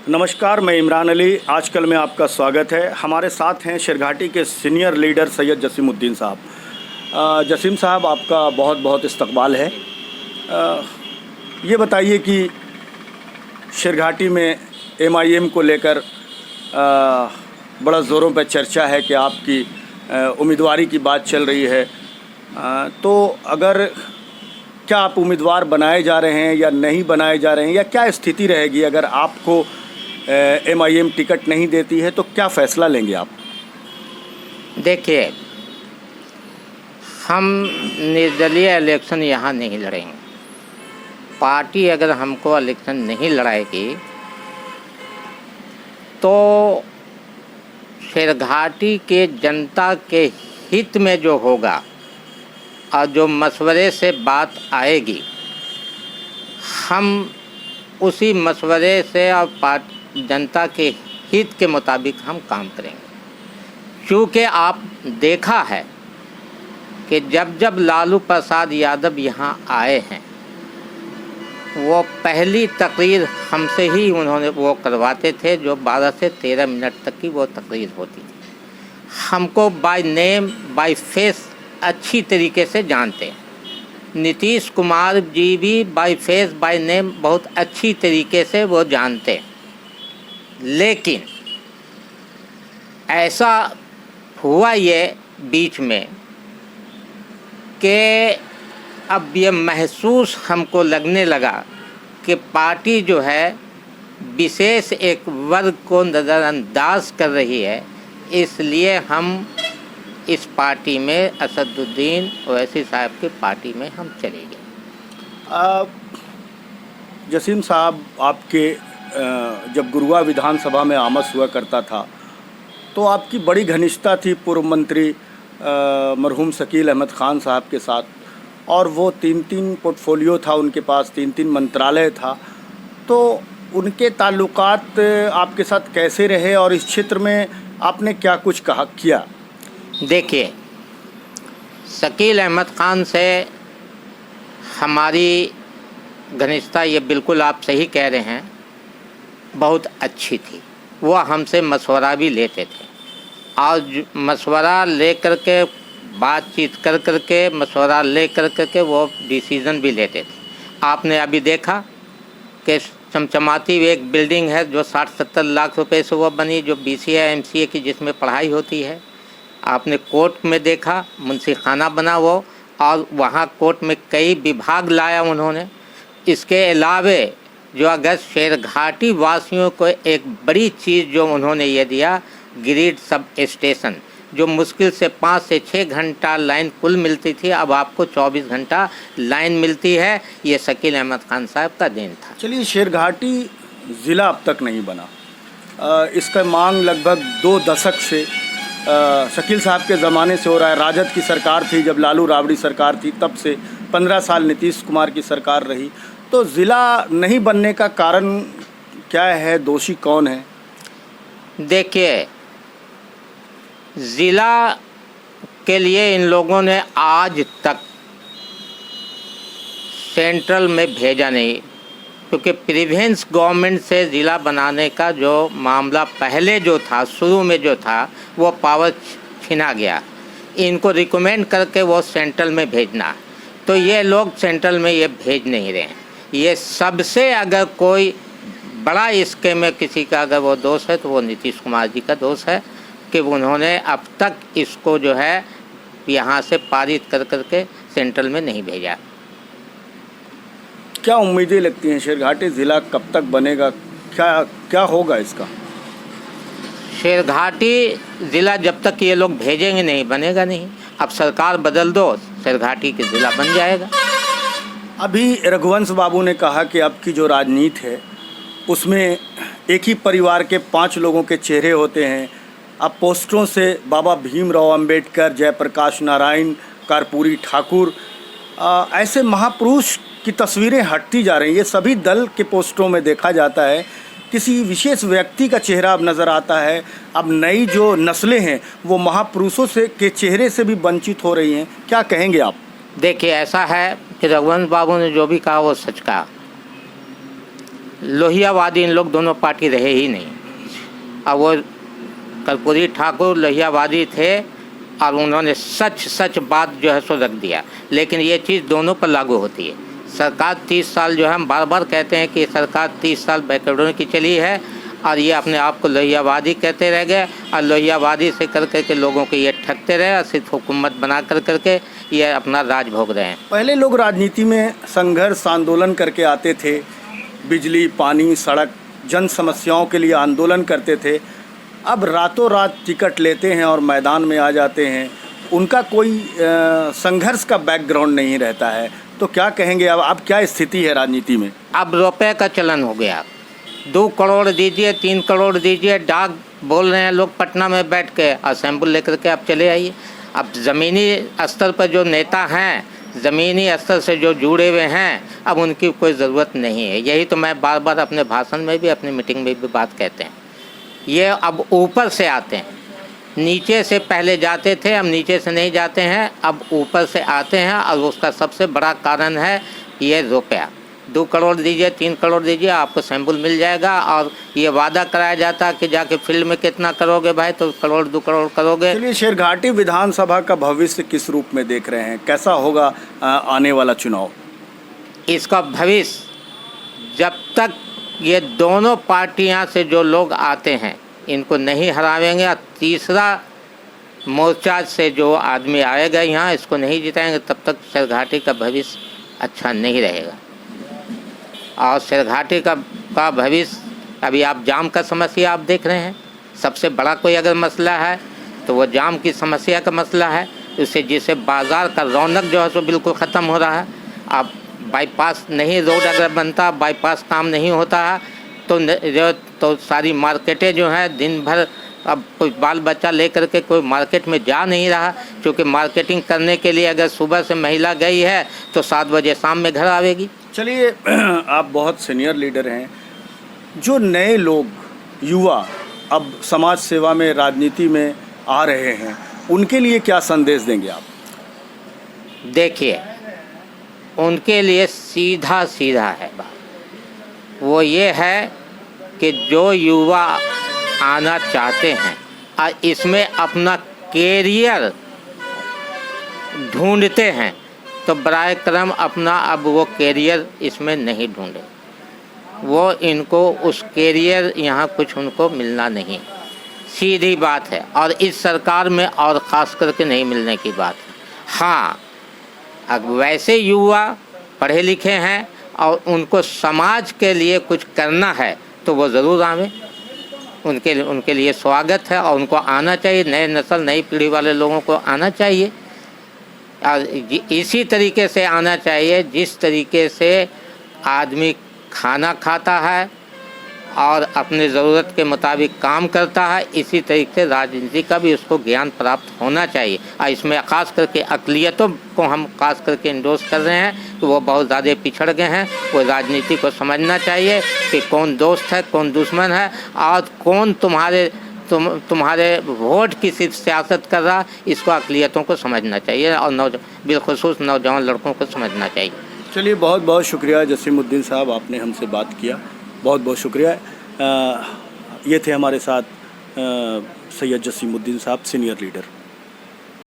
नमस्कार, मैं इमरान अली। आजकल में आपका स्वागत है। हमारे साथ हैं शेरघाटी के सीनियर लीडर सैयद जसीमुद्दीन साहब। जसीम साहब, आपका बहुत बहुत इस्तकबाल है। ये बताइए कि शेरघाटी में MIM को लेकर बड़ा ज़ोरों पर चर्चा है कि आपकी उम्मीदवारी की बात चल रही है। तो अगर क्या आप उम्मीदवार बनाए जा रहे हैं या नहीं बनाए जा रहे हैं, या क्या स्थिति रहेगी अगर आपको MIM टिकट नहीं देती है, तो क्या फ़ैसला लेंगे आप? देखिए, हम निर्दलीय इलेक्शन यहाँ नहीं लड़ेंगे। पार्टी अगर हमको इलेक्शन नहीं लड़ाएगी तो शेरघाटी के जनता के हित में जो होगा और जो मशवरे से बात आएगी, हम उसी मशवरे से और जनता के हित के मुताबिक हम काम करेंगे। क्योंकि आप देखा है कि जब जब लालू प्रसाद यादव यहाँ आए हैं, वो पहली तकरीर हमसे ही उन्होंने वो करवाते थे, जो 12 से 13 मिनट तक की वो तकरीर होती थी। हमको बाय नेम बाय फेस अच्छी तरीके से जानते हैं। नीतीश कुमार जी भी बाय फेस बाय नेम बहुत अच्छी तरीके से वो जानते हैं। लेकिन ऐसा हुआ ये बीच में कि अब ये महसूस हमको लगने लगा कि पार्टी जो है विशेष एक वर्ग को नज़रअंदाज कर रही है। इसलिए हम इस पार्टी में असदुद्दीन ओवैसी साहब की पार्टी में हम चले गए। जसीम साहब, आपके जब गुरुआ विधानसभा में आमस हुआ करता था तो आपकी बड़ी घनिष्ठता थी पूर्व मंत्री मरहूम शकील अहमद ख़ान साहब के साथ, और वो 3-3 पोर्टफोलियो था उनके पास, 3-3 मंत्रालय था। तो उनके ताल्लुकात आपके साथ कैसे रहे और इस क्षेत्र में आपने क्या कुछ किया? देखिए, शकील अहमद ख़ान से हमारी घनिष्ठता, ये बिल्कुल आप सही कह रहे हैं, बहुत अच्छी थी। वो हमसे मशवरा भी लेते थे और मशवरा ले करके, बातचीत कर करके, मशवरा ले करके वो डिसीज़न भी लेते थे। आपने अभी देखा कि चमचमाती एक बिल्डिंग है जो 60-70 लाख रुपए से वो बनी, जो BCA MCA की जिसमें पढ़ाई होती है। आपने कोर्ट में देखा, मुंशी खाना बना वो, और वहाँ कोर्ट में कई विभाग लाया उन्होंने। इसके अलावे जो अगर शेरघाटी वासियों को एक बड़ी चीज़ जो उन्होंने ये दिया, ग्रिड सब स्टेशन, जो मुश्किल से 5 से 6 घंटा लाइन कुल मिलती थी, अब आपको 24 घंटा लाइन मिलती है। ये शकील अहमद ख़ान साहब का देन था। चलिए, शेरघाटी ज़िला अब तक नहीं बना। इसका मांग लगभग 2 दशक से शकील साहब के ज़माने से हो रहा है। राजद की सरकार थी जब, लालू राबड़ी सरकार थी तब से, 15 साल नीतीश कुमार की सरकार रही। तो ज़िला नहीं बनने का कारण क्या है? दोषी कौन है? देखिए, ज़िला के लिए इन लोगों ने आज तक सेंट्रल में भेजा नहीं, क्योंकि प्रीवियस गवर्नमेंट से ज़िला बनाने का जो मामला पहले जो था, शुरू में जो था, वो पावर छीना गया। इनको रिकमेंड करके वो सेंट्रल में भेजना, तो ये लोग सेंट्रल में ये भेज नहीं रहे हैं। ये सबसे अगर कोई बड़ा इसके में किसी का अगर वो दोष है तो वो नीतीश कुमार जी का दोष है कि उन्होंने अब तक इसको जो है यहाँ से पारित कर करके सेंट्रल में नहीं भेजा। क्या उम्मीदें लगती हैं? शेरघाटी ज़िला कब तक बनेगा? क्या होगा इसका? शेरघाटी ज़िला जब तक ये लोग भेजेंगे नहीं, बनेगा नहीं। अब सरकार बदल दो, शेरघाटी के ज़िला बन जाएगा। अभी रघुवंश बाबू ने कहा कि अब की जो राजनीति है उसमें एक ही परिवार के 5 लोगों के चेहरे होते हैं। अब पोस्टरों से बाबा भीमराव अंबेडकर, जयप्रकाश नारायण, कर्पूरी ठाकुर, ऐसे महापुरुष की तस्वीरें हटती जा रही हैं। ये सभी दल के पोस्टरों में देखा जाता है, किसी विशेष व्यक्ति का चेहरा अब नज़र आता है। अब नई जो नस्लें हैं वो महापुरुषों से के चेहरे से भी वंचित हो रही हैं। क्या कहेंगे आप? देखिए, ऐसा है कि रघुवंश बाबू ने जो भी कहा वो सच कहा, लोहियावादी इन लोग दोनों पार्टी रहे ही नहीं। अब वो कर्पूरी ठाकुर लोहियावादी थे और उन्होंने सच बात जो है सो रख दिया, लेकिन ये चीज़ दोनों पर लागू होती है। सरकार 30 साल जो है, हम बार बार कहते हैं कि सरकार 30 साल बैकवर्ड की चली है और ये अपने आप को लोहियावादी कहते रह गए और लोहियावादी से कर करके लोगों को ये ठगते रहे और सिर्फ हुकूमत बना कर करके ये अपना राज भोग रहे हैं। पहले लोग राजनीति में संघर्ष आंदोलन करके आते थे, बिजली, पानी, सड़क, जन समस्याओं के लिए आंदोलन करते थे। अब रातों रात टिकट लेते हैं और मैदान में आ जाते हैं, उनका कोई संघर्ष का बैकग्राउंड नहीं रहता है। तो क्या कहेंगे अब क्या स्थिति है राजनीति में? अब रुपए का चलन हो गया, 2 करोड़ दीजिए, 3 करोड़ दीजिए, डाक बोल रहे हैं लोग पटना में बैठ के, असेंबल लेकर के आप चले आइए। अब ज़मीनी स्तर पर जो नेता हैं, ज़मीनी स्तर से जो जुड़े हुए हैं, अब उनकी कोई ज़रूरत नहीं है। यही तो मैं बार बार अपने भाषण में भी, अपनी मीटिंग में भी बात कहते हैं। ये अब ऊपर से आते हैं, नीचे से पहले जाते थे, अब नीचे से नहीं जाते हैं, अब ऊपर से आते हैं और उसका सबसे बड़ा कारण है ये रुपया। 2 करोड़ दीजिए, 3 करोड़ दीजिए, आपको सैंपल मिल जाएगा और ये वादा कराया जाता कि जाके फील्ड में कितना करोगे भाई, तो करोड़ 2 करोड़ करोगे। चलिए, शेरघाटी विधानसभा का भविष्य किस रूप में देख रहे हैं? कैसा होगा आने वाला चुनाव? इसका भविष्य, जब तक ये दोनों पार्टियां से जो लोग आते हैं इनको नहीं हरावेंगे और तीसरा मोर्चा से जो आदमी आएगा यहाँ इसको नहीं जिताएंगे, तब तक शेरघाटी का भविष्य अच्छा नहीं रहेगा। और शेरघाटी का भविष्य, अभी आप जाम का समस्या आप देख रहे हैं, सबसे बड़ा कोई अगर मसला है तो वो जाम की समस्या का मसला है। उससे जिससे बाज़ार का रौनक जो है सो बिल्कुल ख़त्म हो रहा है। अब बाईपास नहीं, रोड अगर बनता, बाईपास काम नहीं होता है तो सारी मार्केटें जो हैं दिन भर, अब कोई बाल बच्चा लेकर के कोई मार्केट में जा नहीं रहा, क्योंकि मार्केटिंग करने के लिए अगर सुबह से महिला गई है तो 7 बजे शाम में घर आवेगी। चलिए, आप बहुत सीनियर लीडर हैं, जो नए लोग, युवा अब समाज सेवा में, राजनीति में आ रहे हैं, उनके लिए क्या संदेश देंगे आप? देखिए, उनके लिए सीधा है बात। वो ये है कि जो युवा आना चाहते हैं और इसमें अपना कैरियर ढूंढते हैं, तो बराए करम अपना अब वो कैरियर इसमें नहीं ढूंढे। वो इनको उस कैरियर यहाँ कुछ उनको मिलना नहीं, सीधी बात है। और इस सरकार में और ख़ास करके नहीं मिलने की बात है। हाँ, अब वैसे युवा पढ़े लिखे हैं और उनको समाज के लिए कुछ करना है तो वो ज़रूर आवें, उनके लिए स्वागत है और उनको आना चाहिए। नए नस्ल, नई पीढ़ी वाले लोगों को आना चाहिए और इसी तरीके से आना चाहिए जिस तरीके से आदमी खाना खाता है और अपने ज़रूरत के मुताबिक काम करता है, इसी तरीके से राजनीति का भी उसको ज्ञान प्राप्त होना चाहिए। और इसमें ख़ास करके अक़लियतों को हम ख़ास करके इंडोर्स कर रहे हैं कि वो बहुत ज़्यादा पिछड़ गए हैं। वो राजनीति को समझना चाहिए कि कौन दोस्त है, कौन दुश्मन है और कौन तुम्हारे वोट की सिर्फ सियासत कर रहा, इसको अक़लियतों को समझना चाहिए और बिलखुसूस नौजवान लड़कों को समझना चाहिए। चलिए, बहुत बहुत शुक्रिया जसीमुद्दीन साहब, आपने हमसे बात किया, बहुत बहुत शुक्रिया। ये थे हमारे साथ सैयद जसीमुद्दीन साहब, सीनियर लीडर।